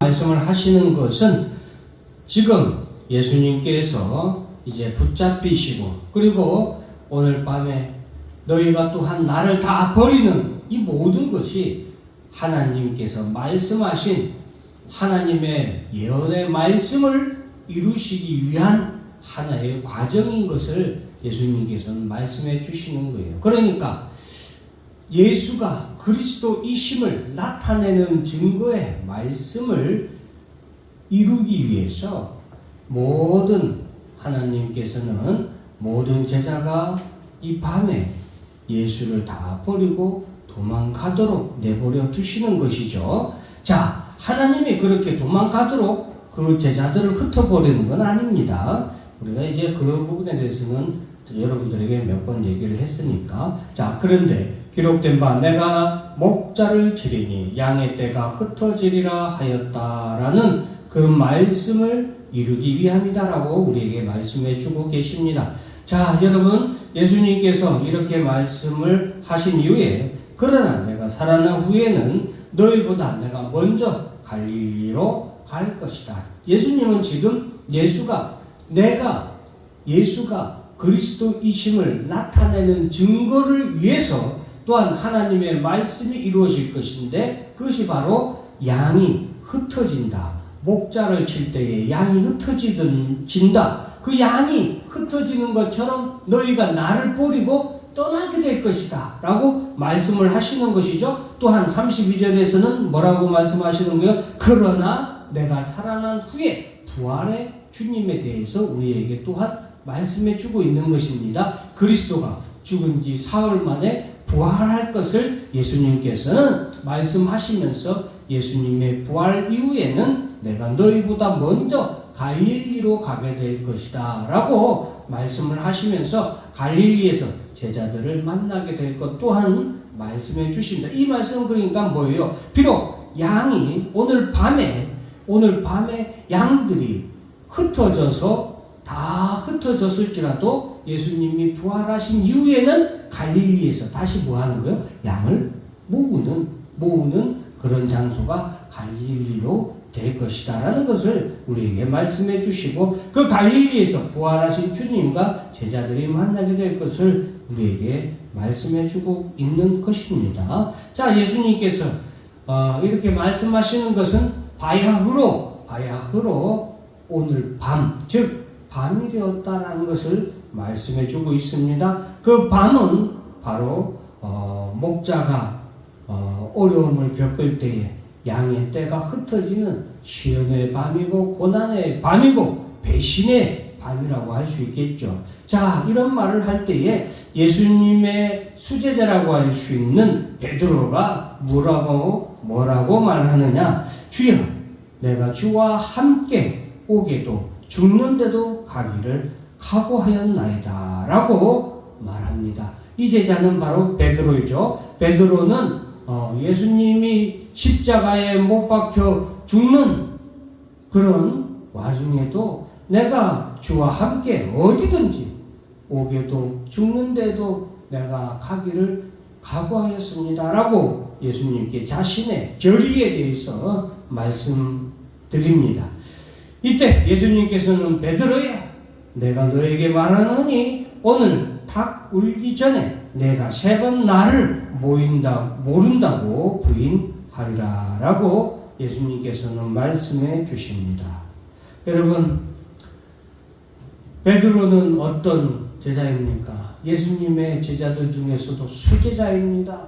말씀을 하시는 것은 지금 예수님께서 이제 붙잡히시고 그리고 오늘 밤에 너희가 또한 나를 다 버리는 이 모든 것이 하나님께서 말씀하신 하나님의 예언의 말씀을 이루시기 위한 하나의 과정인 것을 예수님께서는 말씀해 주시는 거예요. 그러니까 예수가 그리스도이심을 나타내는 증거의 말씀을 이루기 위해서 모든 하나님께서는 모든 제자가 이 밤에 예수를 다 버리고 도망가도록 내버려 두시는 것이죠. 자, 하나님이 그렇게 도망가도록 그 제자들을 흩어버리는 건 아닙니다. 우리가 이제 그 부분에 대해서는 여러분들에게 몇 번 얘기를 했으니까. 자, 그런데 기록된 바 내가 목자를 치리니 양의 떼가 흩어지리라 하였다라는 그 말씀을 이루기 위함이다라고 우리에게 말씀해 주고 계십니다. 자, 여러분, 예수님께서 이렇게 말씀을 하신 이후에 그러나 내가 살아난 후에는 너희보다 내가 먼저 갈릴리로 갈 것이다. 예수님은 지금 예수가 그리스도이심을 나타내는 증거를 위해서 또한 하나님의 말씀이 이루어질 것인데 그것이 바로 양이 흩어진다. 목자를 칠 때에 양이 흩어진다. 그 양이 흩어지는 것처럼 너희가 나를 버리고 떠나게 될 것이다 라고 말씀을 하시는 것이죠. 또한 32절에서는 뭐라고 말씀하시는 거예요? 그러나 내가 살아난 후에 부활의 주님에 대해서 우리에게 또한 말씀해 주고 있는 것입니다. 그리스도가 죽은 지 사흘 만에 부활할 것을 예수님께서는 말씀하시면서 예수님의 부활 이후에는 내가 너희보다 먼저 갈릴리로 가게 될 것이다 라고 말씀을 하시면서 갈릴리에서 제자들을 만나게 될 것 또한 말씀해 주십니다. 이 말씀은 그러니까 뭐예요? 비록 양이 오늘 밤에 양들이 다 흩어졌을지라도 예수님이 부활하신 이후에는 갈릴리에서 다시 뭐 하는 거예요? 양을 모으는 그런 장소가 갈릴리로 될 것이다 라는 것을 우리에게 말씀해 주시고 그 갈릴리에서 부활하신 주님과 제자들이 만나게 될 것을 우리에게 말씀해 주고 있는 것입니다. 자, 예수님께서 이렇게 말씀하시는 것은 바야흐로 오늘 밤, 즉 밤이 되었다라는 것을 말씀해 주고 있습니다. 그 밤은 바로 목자가 어려움을 겪을 때에 양의 떼가 흩어지는 시련의 밤이고 고난의 밤이고 배신의 밤이라고 할 수 있겠죠. 자, 이런 말을 할 때에 예수님의 수제자라고 할 수 있는 베드로가 뭐라고 말하느냐? 주여, 내가 주와 함께 오게도 죽는데도 가기를 각오하였나이다 라고 말합니다. 이 제자는 바로 베드로이죠. 베드로는 예수님이 십자가에 못 박혀 죽는 그런 와중에도 내가 주와 함께 어디든지 오게도 죽는데도 내가 가기를 각오하였습니다 라고 예수님께 자신의 결의에 대해서 말씀드립니다. 이때 예수님께서는 베드로야, 내가 너에게 말하노니 오늘 닭 울기 전에 내가 3번 나를 모른다고 부인하리라 라고 예수님께서는 말씀해 주십니다. 여러분, 베드로는 어떤 제자입니까? 예수님의 제자들 중에서도 수제자입니다.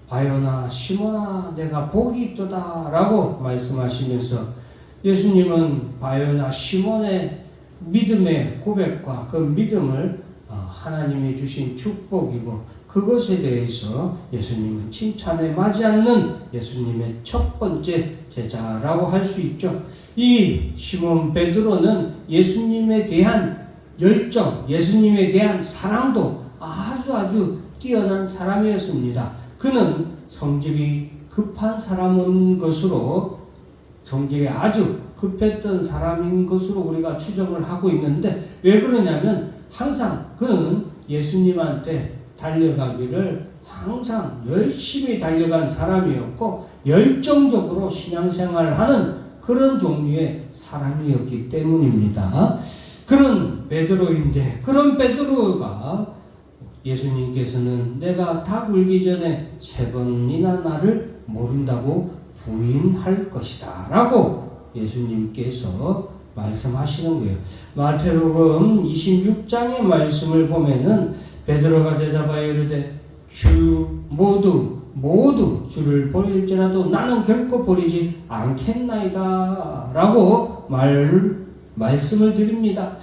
바요나 시몬아 내가 복이 있도다 라고 말씀하시면서 예수님은 바요나 시몬의 믿음의 고백과 그 믿음을 하나님이 주신 축복이고 그것에 대해서 예수님은 칭찬에 맞지 않는 예수님의 첫 번째 제자라고 할 수 있죠. 이 시몬 베드로는 예수님에 대한 열정, 예수님에 대한 사랑도 아주 뛰어난 사람이었습니다. 그는 성질이 급한 사람인 것으로 성질이 아주 급했던 사람인 것으로 우리가 추정을 하고 있는데 왜 그러냐면 항상 그는 예수님한테 달려가기를 항상 열심히 달려간 사람이었고 열정적으로 신앙생활을 하는 그런 종류의 사람이었기 때문입니다. 그런 베드로인데, 그런 베드로가 예수님께서는 내가 다 굴기 전에 3번이나 나를 모른다고 부인할 것이다 라고 예수님께서 말씀하시는 거예요. 마태복음 26장의 말씀을 보면은 베드로가 대답하여 이르되 주 모두 주를 버릴지라도 나는 결코 버리지 않겠나이다 라고 말씀을 드립니다.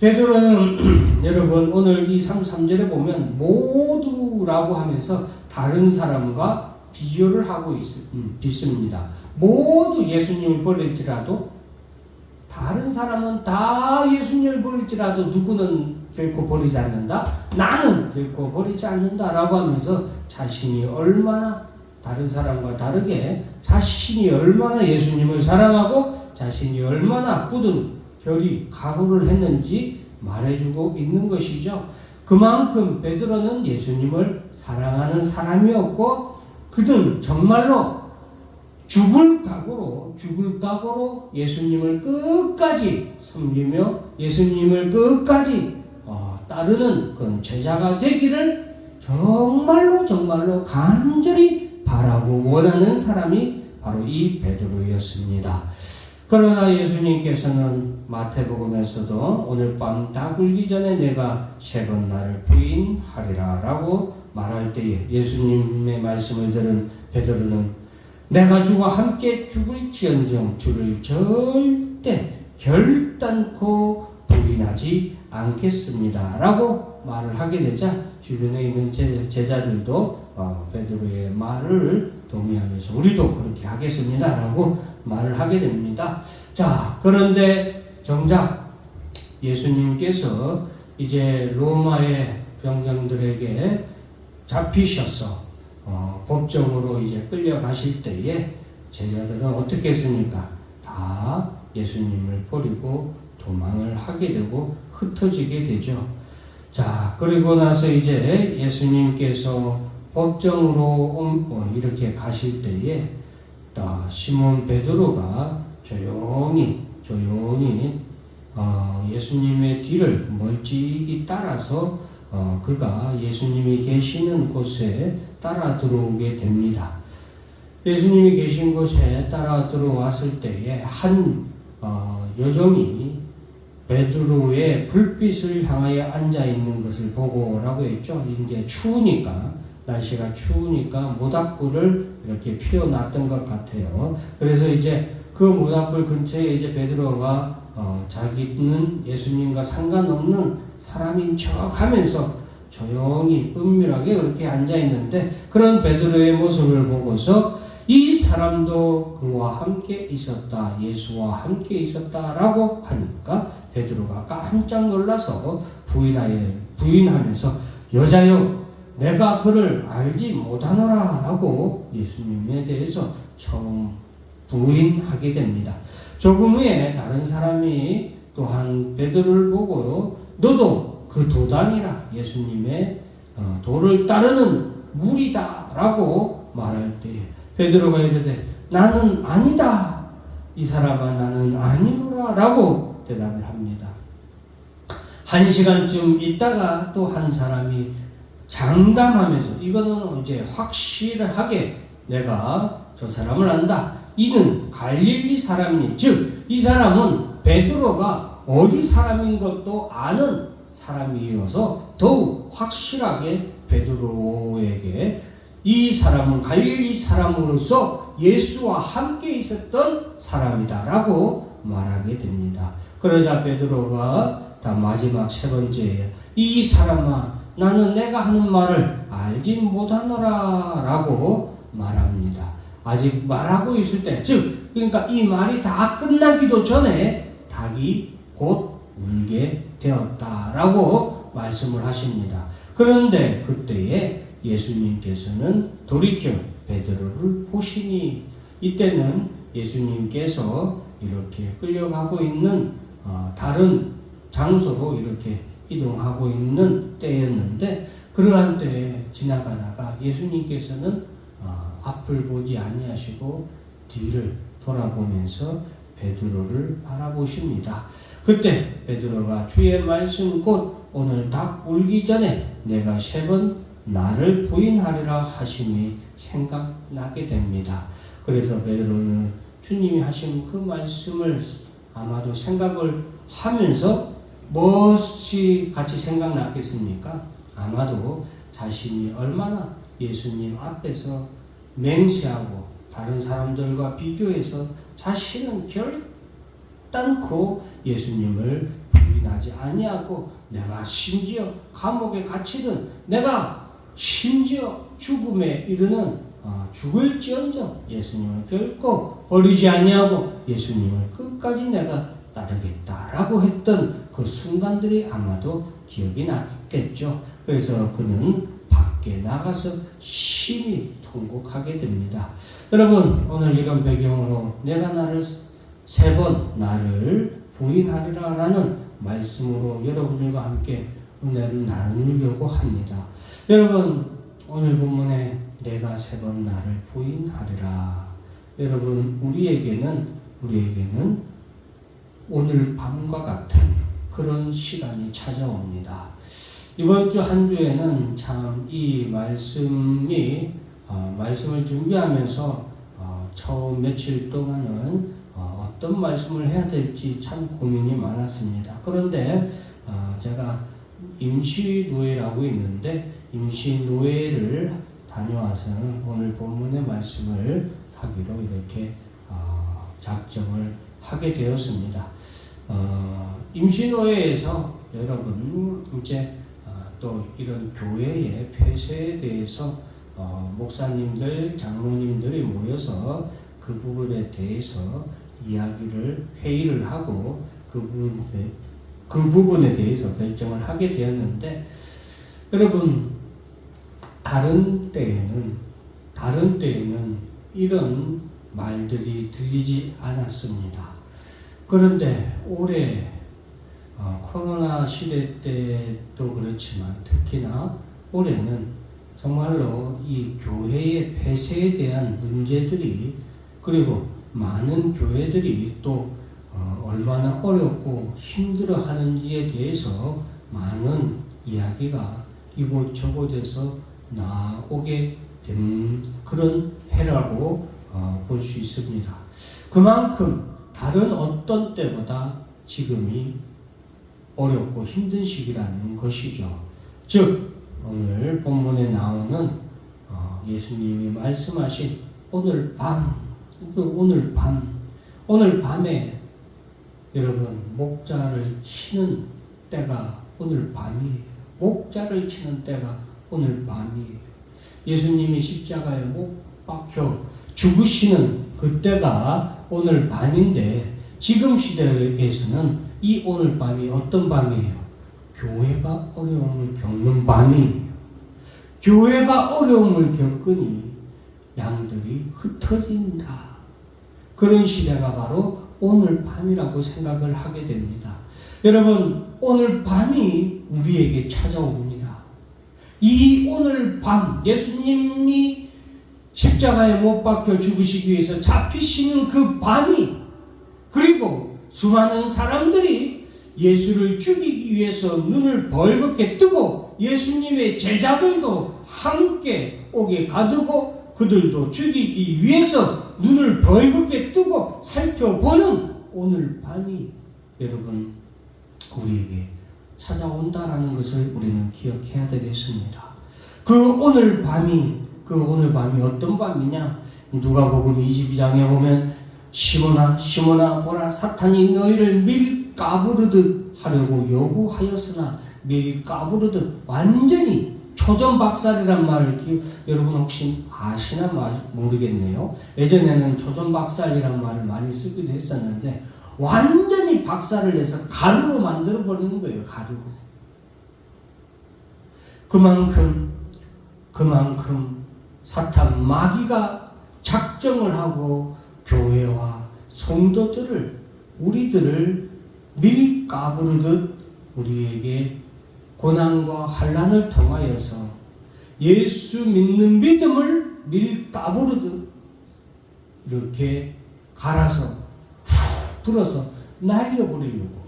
베드로는 여러분 오늘 이 33절에 보면 모두라고 하면서 다른 사람과 비교를 하고 있습니다. 모두 예수님을 버릴지라도, 다른 사람은 다 예수님을 버릴지라도 누구는 결코 버리지 않는다, 나는 결코 버리지 않는다 라고 하면서 자신이 얼마나 다른 사람과 다르게 자신이 얼마나 예수님을 사랑하고 자신이 얼마나 굳은 결의 각오를 했는지 말해주고 있는 것이죠. 그만큼 베드로는 예수님을 사랑하는 사람이었고 그는 정말로 죽을 각오로 예수님을 끝까지 섬기며 예수님을 끝까지 따르는 그런 제자가 되기를 정말로 간절히 바라고 원하는 사람이 바로 이 베드로였습니다. 그러나 예수님께서는 마태복음에서도 오늘 밤 다 굴기 전에 내가 3번 나를 부인하리라 라고 말할 때에 예수님의 말씀을 들은 베드로는 내가 주와 함께 죽을지언정 주를 절대 결단코 부인하지 않겠습니다 라고 말을 하게 되자 주변에 있는 제자들도 베드로의 말을 동의하면서 우리도 그렇게 하겠습니다 라고 말을 하게 됩니다. 자, 그런데 정작 예수님께서 이제 로마의 병정들에게 잡히셔서 법정으로 이제 끌려가실 때에 제자들은 어떻게 했습니까? 다 예수님을 버리고 도망을 하게 되고 흩어지게 되죠. 자, 그리고 나서 이제 예수님께서 법정으로 이렇게 가실 때에 시몬 베드로가 조용히 예수님의 뒤를 멀찍이 따라서 그가 예수님이 계시는 곳에 따라 들어오게 됩니다. 예수님이 계신 곳에 따라 들어왔을 때에 한 여종이 베드로의 불빛을 향하여 앉아 있는 것을 보고라고 했죠. 이제 날씨가 추우니까 모닥불을 이렇게 피워놨던 것 같아요. 그래서 이제 그 모닥불 근처에 이제 베드로가 자기는 예수님과 상관없는 사람인 척 하면서 조용히 은밀하게 그렇게 앉아 있는데 그런 베드로의 모습을 보고서 이 사람도 그와 함께 있었다, 예수와 함께 있었다라고 하니까 베드로가 깜짝 놀라서 부인하면서 여자여 내가 그를 알지 못하노라 라고 예수님에 대해서 처음 부인하게 됩니다. 조금 후에 다른 사람이 또한 베드로를 보고 너도 그 도단이라 예수님의 도를 따르는 무리다 라고 말할 때 베드로가 이르되 나는 아니다 이 사람아 나는 아니노라 라고 대답을 합니다. 1시간쯤 있다가 또 한 사람이 장담하면서 이거는 이제 확실하게 내가 저 사람을 안다. 이는 갈릴리 사람이니 즉 이 사람은 베드로가 어디 사람인 것도 아는 사람이어서 더욱 확실하게 베드로에게 이 사람은 갈릴리 사람으로서 예수와 함께 있었던 사람이다 라고 말하게 됩니다. 그러자 베드로가 다 마지막 3번째에 이 사람아 나는 내가 하는 말을 알지 못하노라 라고 말합니다. 아직 말하고 있을 때 즉 그러니까 이 말이 다 끝나기도 전에 닭이 곧 울게 되었다라고 말씀을 하십니다. 그런데 그때에 예수님께서는 돌이켜 베드로를 보시니 이때는 예수님께서 이렇게 끌려가고 있는 다른 장소로 이렇게 이동하고 있는 때였는데 그러한 때에 지나가다가 예수님께서는 앞을 보지 아니하시고 뒤를 돌아보면서 베드로를 바라보십니다. 그때 베드로가 주의 말씀 곧 오늘 닭 울기 전에 내가 3번 나를 부인하리라 하심이 생각나게 됩니다. 그래서 베드로는 주님이 하신 그 말씀을 아마도 생각을 하면서 무엇이 같이 생각났겠습니까? 아마도 자신이 얼마나 예수님 앞에서 맹세하고 다른 사람들과 비교해서 자신은 결단코 예수님을 부인하지 아니하고 내가 심지어 감옥에 갇히든 내가 심지어 죽음에 이르는 죽을지언정 예수님을 결코 버리지 아니하고 예수님을 끝까지 내가 따르겠다라고 했던 그 순간들이 아마도 기억이 났겠죠. 그래서 그는 밖에 나가서 심히 통곡하게 됩니다. 여러분, 오늘 이런 배경으로 내가 나를 3번 나를 부인하리라 라는 말씀으로 여러분들과 함께 은혜를 나누려고 합니다. 여러분, 오늘 본문에 내가 3번 나를 부인하리라. 여러분, 우리에게는 오늘 밤과 같은 그런 시간이 찾아옵니다. 이번 주 한 주에는 참 이 말씀을 준비하면서 처음 며칠 동안은 어떤 말씀을 해야 될지 참 고민이 많았습니다. 그런데 제가 임시노예라고 있는데 임시노예를 다녀와서는 오늘 본문의 말씀을 하기로 이렇게 작정을 하게 되었습니다. 임시노예에서 여러분 이제 또 이런 교회의 폐쇄에 대해서 목사님들, 장로님들이 모여서 그 부분에 대해서 회의를 하고 그 부분에 대해서 결정을 하게 되었는데 여러분 다른 때에는 이런 말들이 들리지 않았습니다. 그런데 올해 코로나 시대 때도 그렇지만 특히나 올해는 정말로 이 교회의 폐쇄에 대한 문제들이 그리고 많은 교회들이 또 얼마나 어렵고 힘들어하는지에 대해서 많은 이야기가 이곳저곳에서 나오게 된 그런 해라고 볼 수 있습니다. 그만큼 다른 어떤 때보다 지금이 어렵고 힘든 시기라는 것이죠. 즉 오늘 본문에 나오는 예수님이 말씀하신 오늘 밤에 여러분 목자를 치는 때가 오늘 밤이에요. 목자를 치는 때가 오늘 밤이에요. 예수님이 십자가에 못 박혀 죽으시는 그때가 오늘 밤인데 지금 시대에서는 이 오늘 밤이 어떤 밤이에요? 교회가 어려움을 겪는 밤이에요. 교회가 어려움을 겪으니 양들이 흩어진다. 그런 시대가 바로 오늘 밤이라고 생각을 하게 됩니다. 여러분, 오늘 밤이 우리에게 찾아옵니다. 이 오늘 밤, 예수님이 십자가에 못 박혀 죽으시기 위해서 잡히시는 그 밤이 그리고 수많은 사람들이 예수를 죽이기 위해서 눈을 벌겋게 뜨고 예수님의 제자들도 함께 옥에 가두고 그들도 죽이기 위해서 눈을 벌겋게 뜨고 살펴보는 오늘 밤이 여러분 우리에게 찾아온다라는 것을 우리는 기억해야 되겠습니다. 그 오늘 밤이 어떤 밤이냐? 누가복음 22장에 보면 시몬아 보라 사탄이 너희를 밀가부르듯 하려고 요구하였으나 밀가부르듯 완전히 초전박살이란 말을 여러분 혹시 아시나 모르겠네요. 예전에는 초전박살이란 말을 많이 쓰기도 했었는데 완전히 박살을 내서 가루로 만들어 버리는 거예요. 가루로. 그만큼 사탄 마귀가 작정을 하고 교회와 성도들을 우리들을 밀가부르듯 우리에게 고난과 환난을 통하여서 예수 믿는 믿음을 밀가부르듯 이렇게 갈아서 불어서 날려버리려고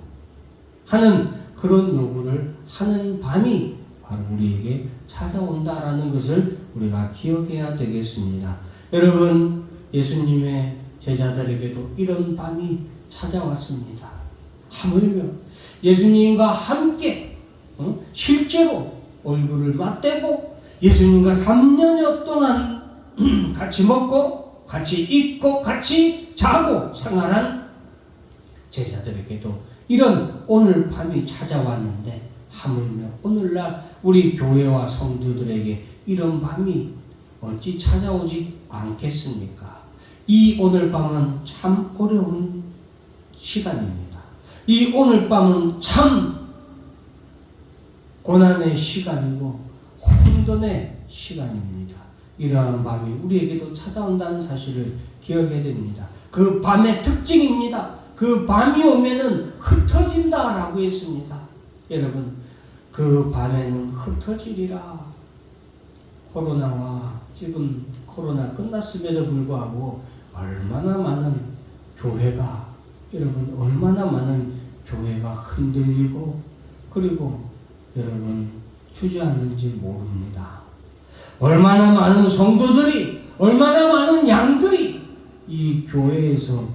하는 그런 요구를 하는 밤이 바로 우리에게 찾아온다라는 것을 우리가 기억해야 되겠습니다. 여러분, 예수님의 제자들에게도 이런 밤이 찾아왔습니다. 하물며 예수님과 함께 실제로 얼굴을 맞대고 예수님과 3년여 동안 같이 먹고 같이 입고 같이 자고 생활한 제자들에게도 이런 오늘 밤이 찾아왔는데 하물며 오늘날 우리 교회와 성도들에게 이런 밤이 어찌 찾아오지 않겠습니까? 이 오늘 밤은 참 어려운 시간입니다. 이 오늘 밤은 참 고난의 시간이고 혼돈의 시간입니다. 이러한 밤이 우리에게도 찾아온다는 사실을 기억해야 됩니다. 그 밤의 특징입니다. 그 밤이 오면은 흩어진다라고 했습니다. 여러분, 그 밤에는 흩어지리라. 코로나와 지금 코로나 끝났음에도 불구하고 얼마나 많은 교회가 여러분 얼마나 많은 교회가 흔들리고 그리고 여러분 주저앉는지 모릅니다. 얼마나 많은 성도들이 얼마나 많은 양들이 이 교회에서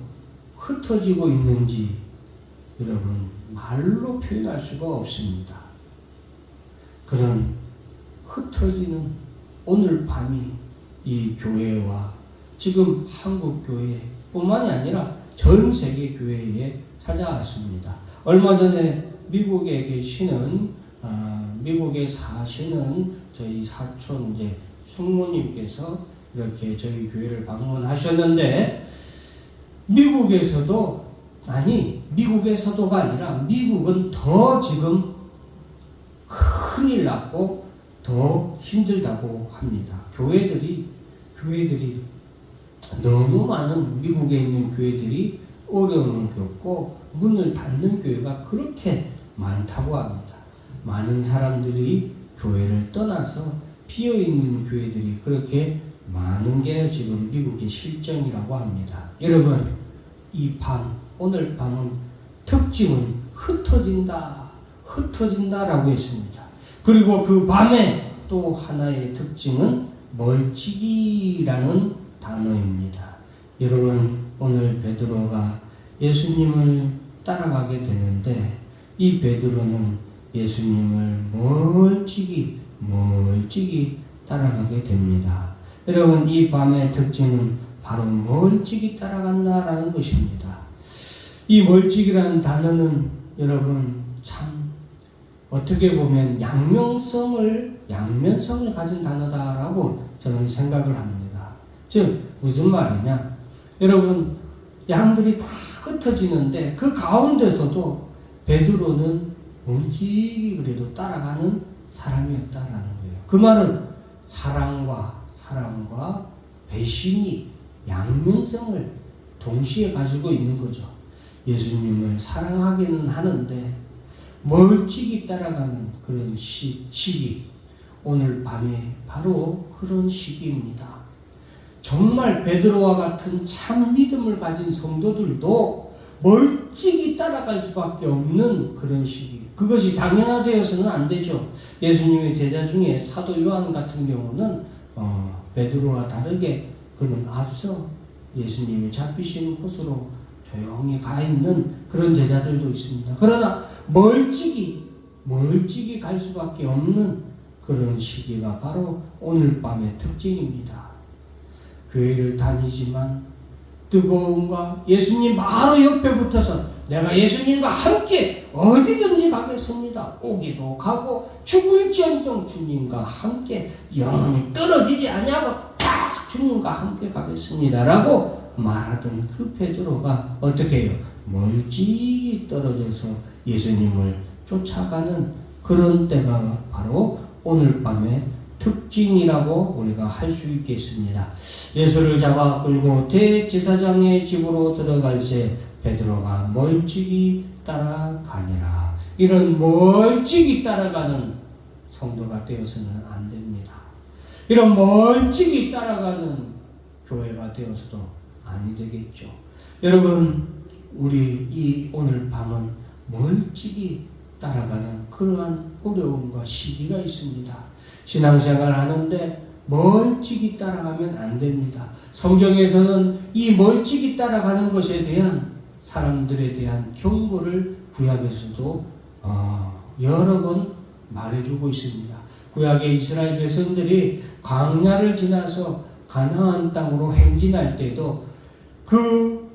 흩어지고 있는지 여러분 말로 표현할 수가 없습니다. 그런 흩어지는 오늘 밤이 이 교회와 지금 한국 교회뿐만이 아니라 전 세계 교회에 찾아왔습니다. 얼마 전에 미국에 사시는 저희 사촌 숙모님께서 이렇게 저희 교회를 방문하셨는데 미국에서도가 아니라 미국은 더 지금 큰일 났고 더 힘들다고 합니다. 교회들이 너무 많은 미국에 있는 교회들이 어려움을 겪고 문을 닫는 교회가 그렇게 많다고 합니다. 많은 사람들이 교회를 떠나서 비어있는 교회들이 그렇게 많은 게 지금 미국의 실정이라고 합니다. 여러분, 오늘 밤은 특징은 흩어진다라고 했습니다. 그리고 그 밤에 또 하나의 특징은 멀찍이라는 단어입니다. 여러분, 오늘 베드로가 예수님을 따라가게 되는데 이 베드로는 예수님을 멀찍이 따라가게 됩니다. 여러분, 이 밤의 특징은 바로 멀찍이 따라간다라는 것입니다. 이 멀찍이라는 단어는 여러분 참 어떻게 보면 양면성을 가진 단어다라고 저는 생각을 합니다. 즉 무슨 말이냐? 여러분, 양들이 다 흩어지는데 그 가운데서도 베드로는 멀찍이 그래도 따라가는 사람이었다라는 거예요. 그 말은 사랑과 배신이 양면성을 동시에 가지고 있는 거죠. 예수님을 사랑하기는 하는데 멀찍이 따라가는 그런 시기, 오늘 밤에 바로 그런 시기입니다. 정말 베드로와 같은 참 믿음을 가진 성도들도 멀찍이 따라갈 수밖에 없는 그런 시기, 그것이 당연화되어서는 안 되죠. 예수님의 제자 중에 사도 요한 같은 경우는 베드로와 다르게 그는 앞서 예수님이 잡히신 곳으로 조용히 가 있는 그런 제자들도 있습니다. 그러나 멀찍이 갈 수밖에 없는 그런 시기가 바로 오늘 밤의 특징입니다. 교회를 다니지만 뜨거움과 예수님 바로 옆에 붙어서 내가 예수님과 함께 어디든지 가겠습니다. 오기도 가고 죽을지언정 주님과 함께 영원히 떨어지지 아니하고 딱 주님과 함께 가겠습니다 라고 말하던 그 베드로가 어떻게 해요? 멀찍이 떨어져서 예수님을 쫓아가는 그런 때가 바로 오늘 밤의 특징이라고 우리가 할 수 있겠습니다. 예수를 잡아 끌고 대제사장의 집으로 들어갈새 베드로가 멀찍이 따라가니라. 이런 멀찍이 따라가는 성도가 되어서는 안 됩니다. 이런 멀찍이 따라가는 교회가 되어서도 아니 되겠죠. 여러분, 우리 이 오늘 밤은 멀찍이 따라가는 그러한 어려움과 시기가 있습니다. 신앙생활 하는데 멀찍이 따라가면 안 됩니다. 성경에서는 이 멀찍이 따라가는 것에 대한 사람들에 대한 경고를 구약에서도 여러 번 말해주고 있습니다. 구약의 이스라엘 백성들이 광야를 지나서 가나안 땅으로 행진할 때도 그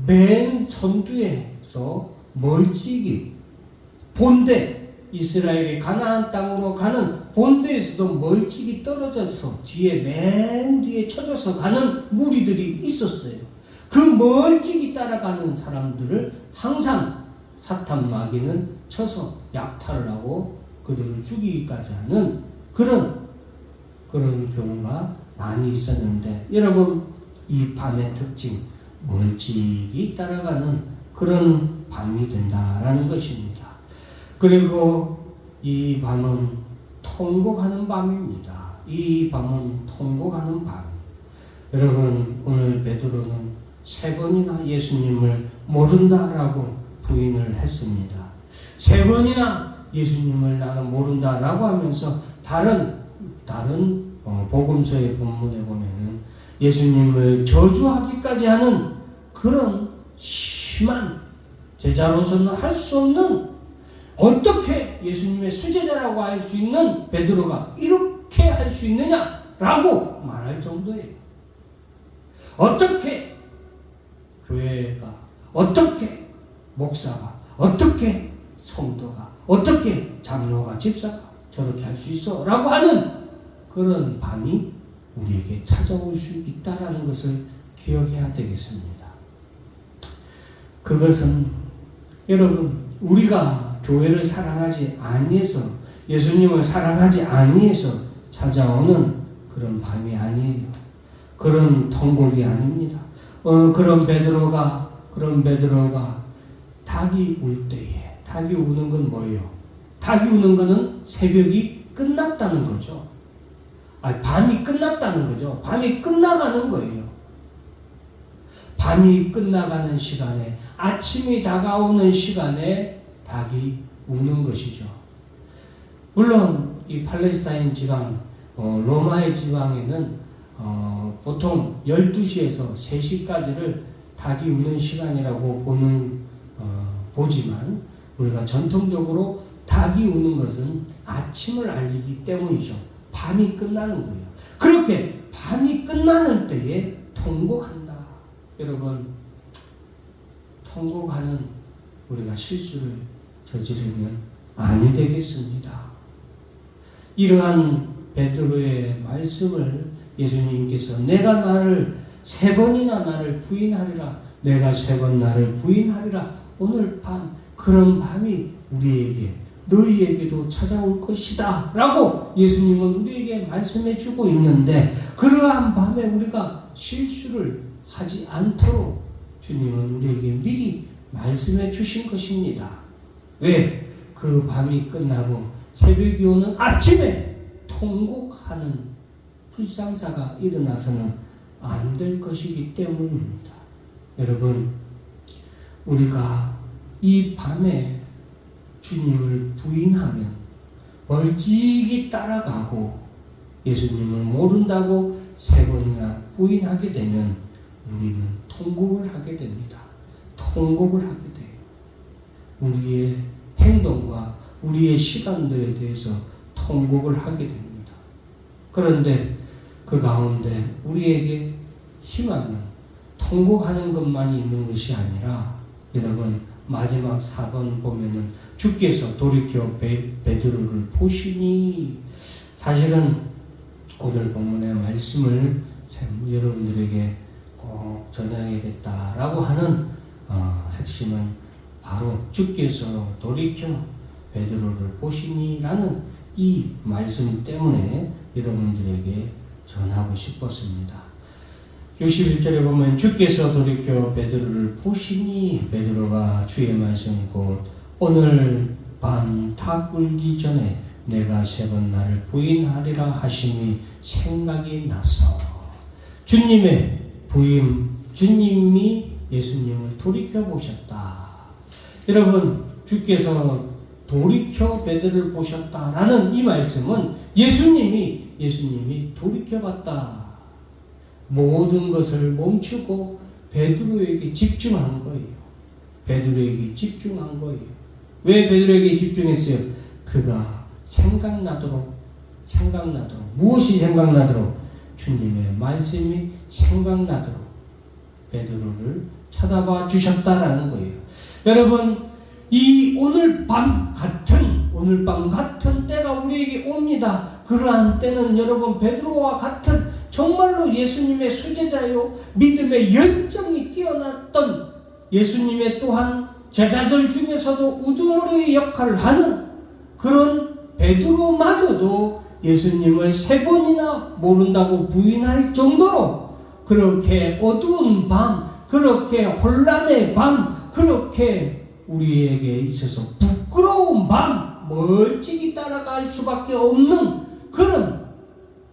맨 선두에서 멀찍이 본대, 이스라엘이 가나안 땅으로 가는 본대에서도 멀찍이 떨어져서 맨 뒤에 쳐져서 가는 무리들이 있었어요. 그 멀찍이 따라가는 사람들을 항상 사탄 마귀는 쳐서 약탈을 하고 그들을 죽이기까지 하는 그런 경우가 많이 있었는데, 여러분, 이 밤의 특징, 멀찍이 따라가는 그런 밤이 된다라는 것입니다. 그리고 이 밤은 통곡하는 밤입니다. 이 밤은 통곡하는 밤. 여러분, 오늘 베드로는 3번이나 예수님을 모른다라고 부인을 했습니다. 3번이나 예수님을 나는 모른다라고 하면서 다른 복음서의 본문에 보면은 예수님을 저주하기까지 하는 그런 심한, 제자로서는 할 수 없는, 어떻게 예수님의 수제자라고 할 수 있는 베드로가 이렇게 할 수 있느냐라고 말할 정도예요. 어떻게 교회가, 어떻게 목사가, 어떻게 성도가, 어떻게 장로가, 집사가 저렇게 할 수 있어? 라고 하는 그런 밤이 우리에게 찾아올 수 있다라는 것을 기억해야 되겠습니다. 그것은 여러분, 우리가 교회를 사랑하지 아니해서, 예수님을 사랑하지 아니해서 찾아오는 그런 밤이 아니에요. 그런 통곡이 아닙니다. 그런 베드로가 닭이 울 때에, 닭이 우는 건 뭐예요? 닭이 우는 거는 새벽이 끝났다는 거죠. 밤이 끝났다는 거죠. 밤이 끝나가는 거예요. 밤이 끝나가는 시간에, 아침이 다가오는 시간에 닭이 우는 것이죠. 물론 이 팔레스타인 지방, 로마의 지방에는 보통 12시에서 3시까지를 닭이 우는 시간이라고 보지만, 우리가 전통적으로 닭이 우는 것은 아침을 알리기 때문이죠. 밤이 끝나는 거예요. 그렇게 밤이 끝나는 때에 통곡한다. 여러분, 통곡하는 우리가 실수를 저지르면 아니 되겠습니다. 이러한 베드로의 말씀을 예수님께서 내가 나를 3번이나 나를 부인하리라, 내가 3번 나를 부인하리라, 오늘 밤 그런 밤이 우리에게, 너희에게도 찾아올 것이다 라고 예수님은 우리에게 말씀해 주고 있는데, 그러한 밤에 우리가 실수를 하지 않도록 주님은 우리에게 미리 말씀해 주신 것입니다. 왜? 그 밤이 끝나고 새벽이 오는 아침에 통곡하는 불상사가 일어나서는 안 될 것이기 때문입니다. 여러분, 우리가 이 밤에 주님을 부인하면, 멀찍이 따라가고 예수님을 모른다고 3번이나 부인하게 되면 우리는 통곡을 하게 됩니다. 통곡을 하게 돼요. 우리의 행동과 우리의 시간들에 대해서 통곡을 하게 됩니다. 그런데 그 가운데 우리에게 희망은 통곡하는 것만이 있는 것이 아니라, 여러분, 마지막 4번 보면은 주께서 돌이켜 베드로를 보시니, 사실은 오늘 본문의 말씀을 여러분들에게 꼭 전해야겠다라고 하는 핵심은 바로 주께서 돌이켜 베드로를 보시니라는 이 말씀 때문에 여러분들에게 전하고 싶었습니다. 61절에 보면 주께서 돌이켜 베드로를 보시니, 베드로가 주의 말씀 곧 오늘 밤 닭 울기 전에 내가 3번 나를 부인하리라 하심이 생각이 나서, 주님이 예수님을 돌이켜 보셨다. 여러분, 주께서 돌이켜 베드로를 보셨다라는 이 말씀은 예수님이 돌이켜봤다. 모든 것을 멈추고 베드로에게 집중한 거예요. 베드로에게 집중한 거예요. 왜 베드로에게 집중했어요? 그가 생각나도록 무엇이 생각나도록? 주님의 말씀이 생각나도록 베드로를 쳐다봐 주셨다라는 거예요. 여러분, 이 오늘 밤 같은 때가 우리에게 옵니다. 그러한 때는 여러분, 베드로와 같은 정말로 예수님의 수제자요, 믿음의 열정이 뛰어났던 예수님의 또한 제자들 중에서도 우두머리의 역할을 하는 그런 베드로마저도 예수님을 3번이나 모른다고 부인할 정도로 그렇게 어두운 밤, 그렇게 혼란의 밤, 그렇게 우리에게 있어서 부끄러운 밤, 멀찍이 따라갈 수밖에 없는 그런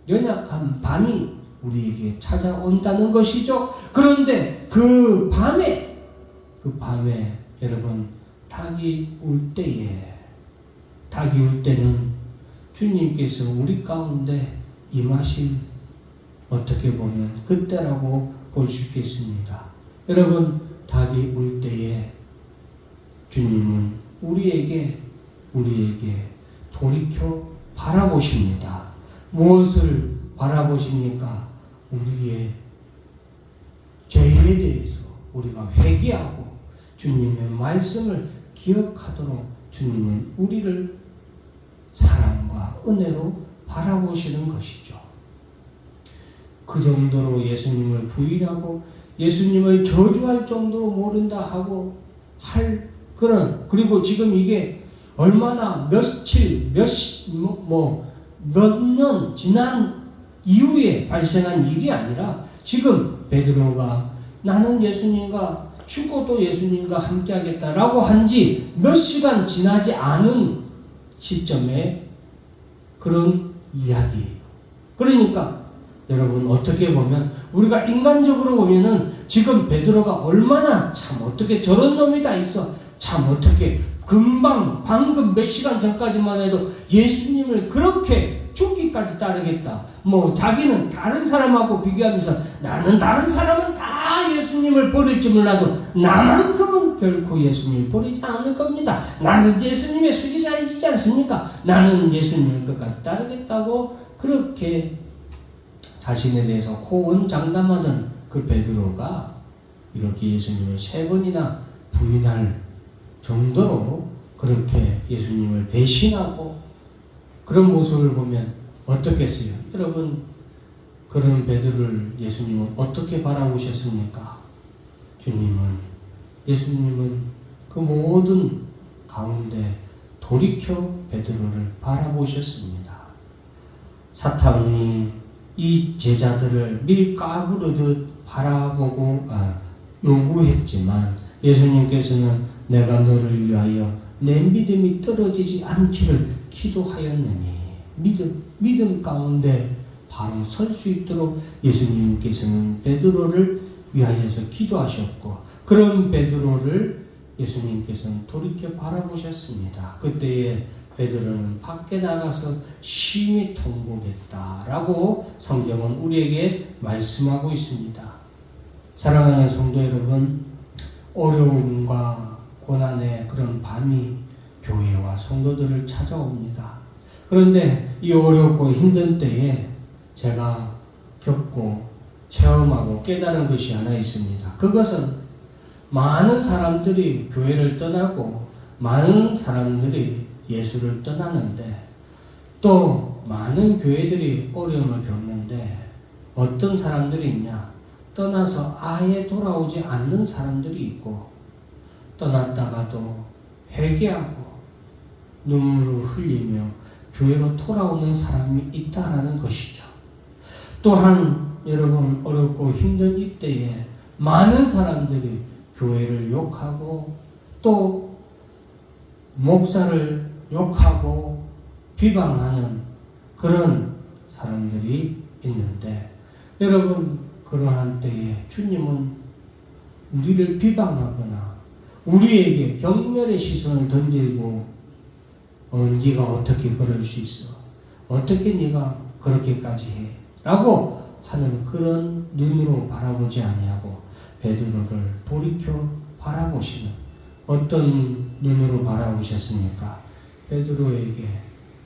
연약한 밤이 우리에게 찾아온다는 것이죠. 그런데 그 밤에 여러분, 닭이 울 때는 주님께서 우리 가운데 임하실, 어떻게 보면 그때라고 볼 수 있겠습니다. 여러분, 닭이 울 때에 주님은 우리에게 돌이켜 바라보십니다. 무엇을 바라보십니까? 우리의 죄에 대해서 우리가 회개하고 주님의 말씀을 기억하도록 주님은 우리를 사랑과 은혜로 바라보시는 것이죠. 그 정도로 예수님을 부인하고 예수님을 저주할 정도로 모른다 하고 할 그런, 그리고 지금 이게 얼마나 몇 년 지난 이후에 발생한 일이 아니라 지금 베드로가 나는 예수님과 죽어도 예수님과 함께 하겠다라고 한지 몇 시간 지나지 않은 시점에 그런 이야기예요. 그러니까 여러분, 어떻게 보면 우리가 인간적으로 보면은 지금 베드로가 얼마나 참 어떻게 저런 놈이 다 있어, 참 어떻게 방금 몇 시간 전까지만 해도 예수님을 그렇게 죽기까지 따르겠다. 자기는 다른 사람하고 비교하면서 나는 다른 사람은 다 예수님을 버릴지 몰라도 나만큼은 결코 예수님을 버리지 않을 겁니다. 나는 예수님의 수제자이지 않습니까? 나는 예수님을 끝까지 따르겠다고 그렇게 자신에 대해서 호언장담하던 그 베드로가 이렇게 예수님을 3번이나 부인할 정도로 그렇게 예수님을 배신하고 그런 모습을 보면 어떻겠어요? 여러분, 그런 베드로를 예수님은 어떻게 바라보셨습니까? 예수님은 그 모든 가운데 돌이켜 베드로를 바라보셨습니다. 사탄이 이 제자들을 밀가부르듯 바라보고 요구했지만 예수님께서는 내가 너를 위하여 내 믿음이 떨어지지 않기를 기도하였느니 믿음 가운데 바로 설 수 있도록 예수님께서는 베드로를 위하여서 기도하셨고 그런 베드로를 예수님께서는 돌이켜 바라보셨습니다. 그때에 베드로는 밖에 나가서 심히 통곡했다라고 성경은 우리에게 말씀하고 있습니다. 사랑하는 성도 여러분, 어려움과 고난의 그런 밤이 교회와 성도들을 찾아옵니다. 그런데 이 어렵고 힘든 때에 제가 겪고 체험하고 깨달은 것이 하나 있습니다. 그것은 많은 사람들이 교회를 떠나고 많은 사람들이 예수를 떠나는데 또 많은 교회들이 어려움을 겪는데 어떤 사람들이 있냐? 떠나서 아예 돌아오지 않는 사람들이 있고 떠났다가도 회개하고 눈물을 흘리며 교회로 돌아오는 사람이 있다라는 것이죠. 또한 여러분, 어렵고 힘든 이때에 많은 사람들이 교회를 욕하고 또 목사를 욕하고 비방하는 그런 사람들이 있는데 여러분, 그러한 때에 주님은 우리를 비방하거나 우리에게 경멸의 시선을 던지고 네가 어떻게 그럴 수 있어? 어떻게 네가 그렇게까지 해? 라고 하는 그런 눈으로 바라보지 아니하고 베드로를 돌이켜 바라보시는 어떤 눈으로 바라보셨습니까? 베드로에게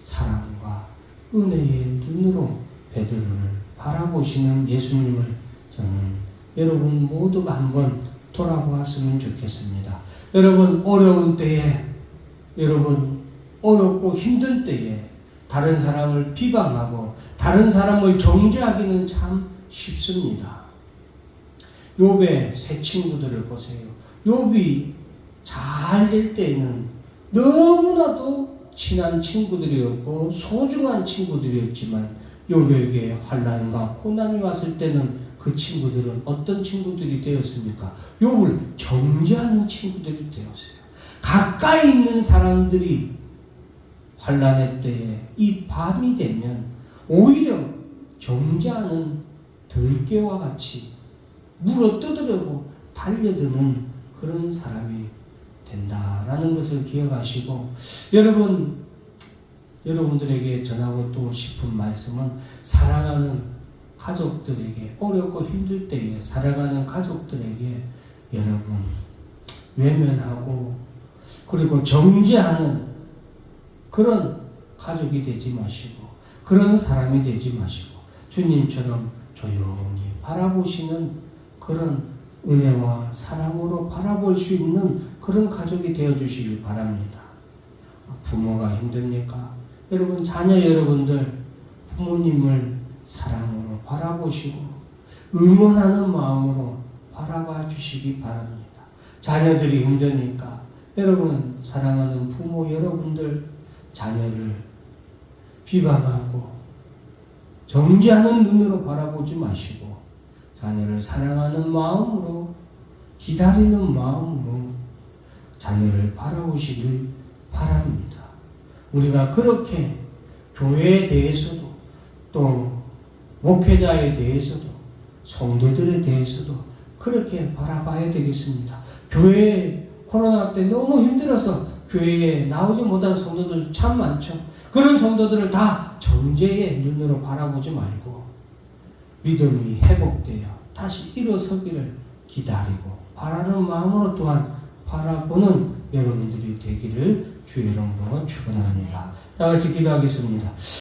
사랑과 은혜의 눈으로 베드로를 바라보시는 예수님을 저는 여러분 모두가 한번 돌아보았으면 좋겠습니다. 여러분 어려운 때에, 여러분 어렵고 힘든 때에 다른 사람을 비방하고 다른 사람을 정죄하기는 참 쉽습니다. 욥의 세 친구들을 보세요. 욥이 잘 될 때에는 너무나도 친한 친구들이었고 소중한 친구들이었지만 욥에게 환난과 고난이 왔을 때는 그 친구들은 어떤 친구들이 되었습니까? 욥을 정죄하는 친구들이 되었어요. 가까이 있는 사람들이 환난의 때에 이 밤이 되면 오히려 정죄하는 들깨와 같이 물어뜯으려고 달려드는 그런 사람이 된다라는 것을 기억하시고, 여러분들에게 전하고 또 싶은 말씀은 사랑하는 가족들에게, 어렵고 힘들 때에 사랑하는 가족들에게 여러분 외면하고 그리고 정죄하는 그런 가족이 되지 마시고 그런 사람이 되지 마시고 주님처럼 조용히 바라보시는 그런 은혜와 사랑으로 바라볼 수 있는 그런 가족이 되어주시길 바랍니다. 부모가 힘듭니까? 여러분 자녀 여러분들 부모님을 사랑으로 바라보시고 응원하는 마음으로 바라봐 주시기 바랍니다. 자녀들이 힘드니까 여러분 사랑하는 부모 여러분들 자녀를 비방하고 정죄하는 눈으로 바라보지 마시고 자녀를 사랑하는 마음으로 기다리는 마음으로 자녀를 바라보시길 바랍니다. 우리가 그렇게 교회에 대해서도 또 목회자에 대해서도 성도들에 대해서도 그렇게 바라봐야 되겠습니다. 교회 코로나 때 너무 힘들어서 교회에 나오지 못한 성도들 참 많죠. 그런 성도들을 다 정죄의 눈으로 바라보지 말고 믿음이 회복되어 다시 일어서기를 기다리고 바라는 마음으로 또한 바라보는 여러분들이 되기를 주의 이름으로 축원합니다. 다 같이 기도하겠습니다.